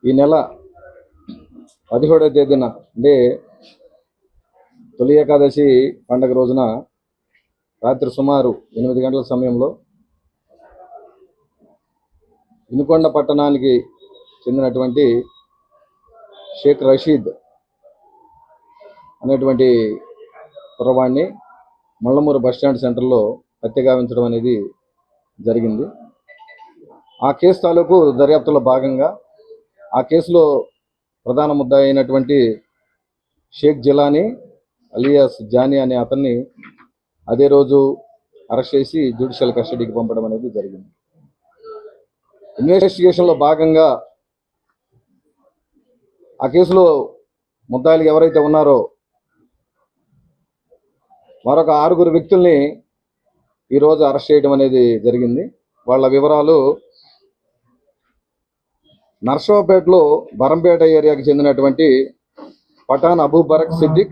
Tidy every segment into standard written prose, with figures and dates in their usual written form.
ఈ నెల 17వ తేదీన అంటే తొలి ఏకాదశి పండగ రోజున రాత్రి సుమారు 8 గంటల సమయంలో వినుకొండ పట్టణానికి చెందినటువంటి షేక్ రషీద్ అనేటువంటి కుర్రవాడిని ముళ్ళమూరు బస్టాండ్ సెంటర్లో హత్య గావించడం అనేది జరిగింది. ఆ కేసు తాలూకు దర్యాప్తులో భాగంగా ఆ కేసులో ప్రధాన ముద్దాయి అయినటువంటి షేక్ జిలానీ అలియాస్ జానీ అనే అతన్ని అదే రోజు అరెస్ట్ చేసి జ్యుడిషియల్ కస్టడీకి పంపడం అనేది జరిగింది. ఇన్వెస్టిగేషన్లో భాగంగా ఆ కేసులో ముద్దాయిలు ఎవరైతే ఉన్నారో మరొక 6 వ్యక్తుల్ని ఈరోజు అరెస్ట్ చేయడం అనేది జరిగింది. వాళ్ళ వివరాలు నర్సరావుపేటలో బరంపేట ఏరియాకి చెందినటువంటి పఠాన్ అబూబరక్ సిద్దిక్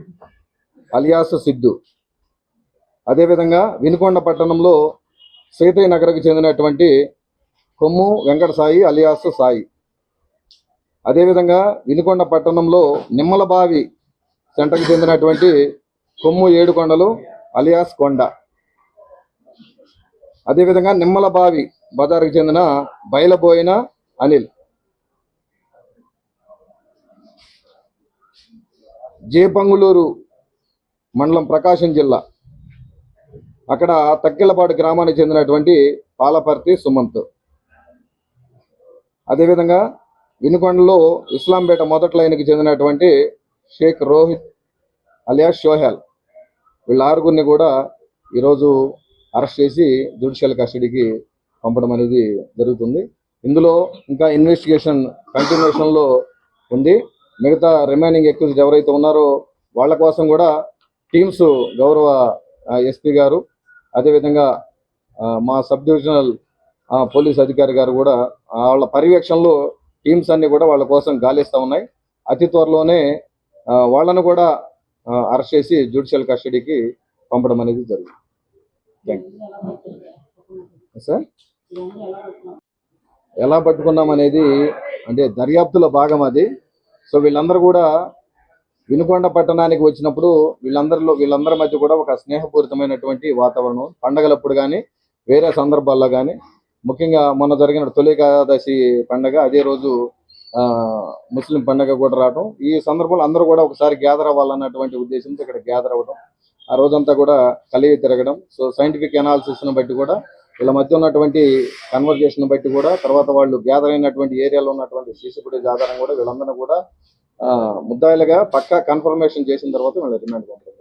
అలియాస్ సిద్దు, అదేవిధంగా వినుకొండ పట్టణంలో సీతయ్య నగర్కి చెందినటువంటి కొమ్ము వెంకట సాయి అలియాస్ సాయి, అదేవిధంగా వినుకొండ పట్టణంలో నిమ్మలబావి సెంటర్కి చెందినటువంటి కొమ్ము ఏడుకొండలు అలియాస్ కొండ, అదేవిధంగా నిమ్మలబావి బజార్కి చెందిన బయలబోయిన అనిల్, జేపంగులూరు మండలం ప్రకాశం జిల్లా అక్కడ తక్కిలపాడు గ్రామానికి చెందినటువంటి పాలపర్తి సుమంత్, అదేవిధంగా వినుకొండలో ఇస్లాంపేట మొదటి లైన్కి చెందినటువంటి షేక్ రోహిత్ అలియాస్ షోహెల్, వీళ్ళ 6 కూడా ఈరోజు అరెస్ట్ చేసి జ్యుడిషియల్ కస్టడీకి పంపడం అనేది జరుగుతుంది. ఇందులో ఇంకా ఇన్వెస్టిగేషన్ కంటిన్యూషన్లో ఉంది. మిగతా రిమైనింగ్ అక్యూజ్డ్ ఎవరైతే ఉన్నారో వాళ్ళ కోసం కూడా టీమ్స్ గౌరవ ఎస్పీ గారు, అదేవిధంగా మా సబ్ డివిజనల్ పోలీస్ అధికారి గారు కూడా వాళ్ళ పర్యవేక్షణలో టీమ్స్ అన్ని కూడా వాళ్ళ కోసం గాలిస్తూ ఉన్నాయి. అతి త్వరలోనే వాళ్ళను కూడా అరెస్ట్ చేసి జ్యుడిషియల్ కస్టడీకి పంపడం అనేది జరుగుతుంది. సార్ ఎలా పట్టుకున్నాం అనేది అంటే దర్యాప్తులో భాగం అది. సో వీళ్ళందరూ కూడా వినుకొండ పట్టణానికి వచ్చినప్పుడు వీళ్ళందరి మధ్య కూడా ఒక స్నేహపూరితమైనటువంటి వాతావరణం, పండగలప్పుడు కానీ వేరే సందర్భాల్లో కానీ, ముఖ్యంగా మొన్న జరిగిన తొలి ఏకాదశి పండగ అదే రోజు ముస్లిం పండగ కూడా రావడం, ఈ సందర్భంలో అందరూ కూడా ఒకసారి గ్యాదర్ అవ్వాలన్నటువంటి ఉద్దేశంతో ఇక్కడ గ్యాదర్ అవ్వడం, ఆ రోజంతా కూడా కలిగి తిరగడం. సో సైంటిఫిక్ అనాలిసిస్ను బట్టి కూడా వీళ్ళ మధ్య ఉన్నటువంటి కన్వర్జేషన్ బట్టి కూడా తర్వాత వాళ్ళు గ్యాదర్ అయినటువంటి ఏరియాలో ఉన్నటువంటి సీసీ ఫుటేజ్ ఆధారం కూడా వీళ్ళందరూ కూడా ముద్దాయిలుగా పక్కా కన్ఫర్మేషన్ చేసిన తర్వాత వీళ్ళు రిమాండ్ పంపడం.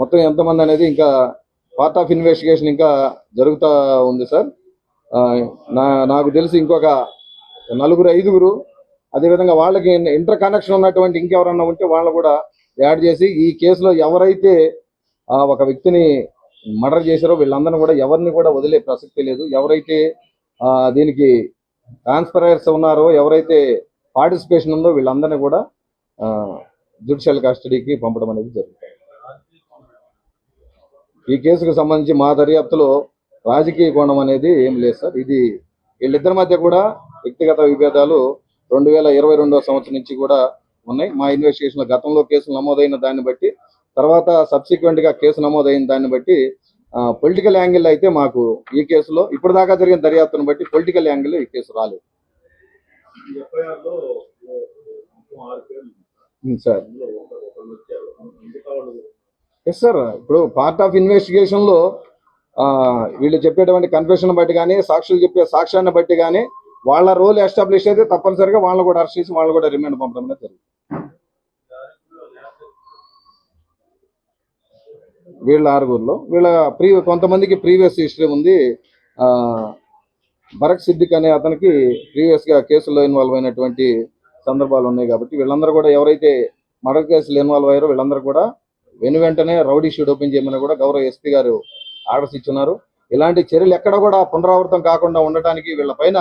మొత్తం ఎంతమంది అనేది ఇంకా పార్ట్ ఆఫ్ ఇన్వెస్టిగేషన్ ఇంకా జరుగుతూ ఉంది సార్. నాకు తెలిసి ఇంకొక 4-5, అదేవిధంగా వాళ్ళకి ఇంటర్ కనెక్షన్ ఉన్నటువంటి ఇంకెవరన్నా ఉంటే వాళ్ళు కూడా యాడ్ చేసి ఈ కేసులో ఎవరైతే ఒక వ్యక్తిని మర్డర్ చేశారో వీళ్ళందరినీ కూడా ఎవరిని కూడా వదిలే ప్రసక్తి లేదు. ఎవరైతే దీనికి ట్రాన్స్ఫరర్స్ ఉన్నారో, ఎవరైతే పార్టిసిపేషన్ ఉందో వీళ్ళందరినీ కూడా జ్యుడిషియల్ కస్టడీకి పంపడం అనేది జరుగుతుంది. ఈ కేసుకు సంబంధించి మా దర్యాప్తులో రాజకీయ కోణం అనేది ఏం లేదు సార్. ఇది వీళ్ళిద్దరి మధ్య కూడా వ్యక్తిగత విభేదాలు 2022వ సంవత్సరం నుంచి కూడా ఉన్నాయి. మా ఇన్వెస్టిగేషన్లో గతంలో కేసులు నమోదైన దాన్ని బట్టి, తర్వాత సబ్సిక్వెంట్గా కేసు నమోదైన దాన్ని బట్టి పొలిటికల్ యాంగిల్ అయితే మాకు ఈ కేసులో ఇప్పుడు దాకా జరిగిన దర్యాప్తును బట్టి పొలిటికల్ యాంగిల్ ఈ కేసు రాలేదు సార్. ఎస్ సార్, ఇప్పుడు పార్ట్ ఆఫ్ ఇన్వెస్టిగేషన్లో వీళ్ళు చెప్పేటువంటి కన్ఫెషన్ బట్టి కానీ, సాక్షులు చెప్పే సాక్ష్యాన్ని బట్టి కానీ వాళ్ళ రోల్ ఎస్టాబ్లిష్ అయితే తప్పనిసరిగా వాళ్ళని కూడా అరెస్ట్ చేసి వాళ్ళు కూడా రిమాండ్ పంపడం అనేది జరుగుతుంది. వీళ్ళ 6లో వీళ్ళ కొంతమందికి ప్రీవియస్ హిస్టరీ ఉంది. బరక్ సిద్దిక్ అనే అతనికి ప్రీవియస్గా కేసుల్లో ఇన్వాల్వ్ అయినటువంటి సందర్భాలు ఉన్నాయి. కాబట్టి వీళ్ళందరూ కూడా ఎవరైతే మర్డర్ కేసులు ఇన్వాల్వ్ అయ్యారో వీళ్ళందరూ కూడా వెంటనే రౌడీ షీట్ ఓపెన్ చేయమని కూడా గౌరవ ఎస్పీ గారు ఆర్డర్స్ ఇచ్చున్నారు. ఇలాంటి చర్యలు ఎక్కడ కూడా పునరావృతం కాకుండా ఉండటానికి వీళ్ళ పైన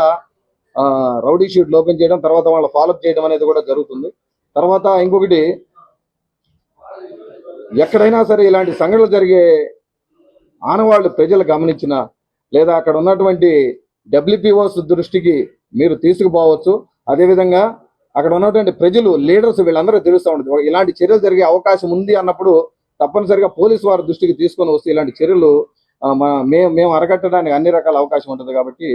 రౌడీ షీట్లు ఓపెన్ చేయడం, తర్వాత వాళ్ళ ఫాలోఅప్ చేయడం అనేది కూడా జరుగుతుంది. తర్వాత ఇంకొకటి, ఎక్కడైనా సరే ఇలాంటి సంఘటనలు జరిగే ఆనవాళ్లు ప్రజలు గమనించినా, లేదా అక్కడ ఉన్నటువంటి డబ్ల్యూపీఓస్ దృష్టికి మీరు తీసుకుపోవచ్చు. అదేవిధంగా అక్కడ ఉన్నటువంటి ప్రజలు, లీడర్స్ వీళ్ళందరూ తెలుస్తూ ఉంటుంది. ఇలాంటి చర్యలు జరిగే అవకాశం ఉంది అన్నప్పుడు తప్పనిసరిగా పోలీసు వారి దృష్టికి తీసుకొని వస్తే ఇలాంటి చర్యలు మేము అరకట్టడానికి అన్ని రకాల అవకాశం ఉంటుంది. కాబట్టి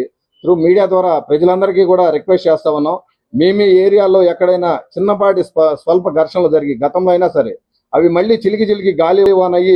త్రూ మీడియా ద్వారా ప్రజలందరికీ కూడా రిక్వెస్ట్ చేస్తా ఉన్నాం. మీ ఏరియాలో ఎక్కడైనా చిన్నపాటి స్వల్ప ఘర్షణలు జరిగి గతంలో అయినా సరే అవి మళ్ళీ చిలికి గాలి వానయ్యి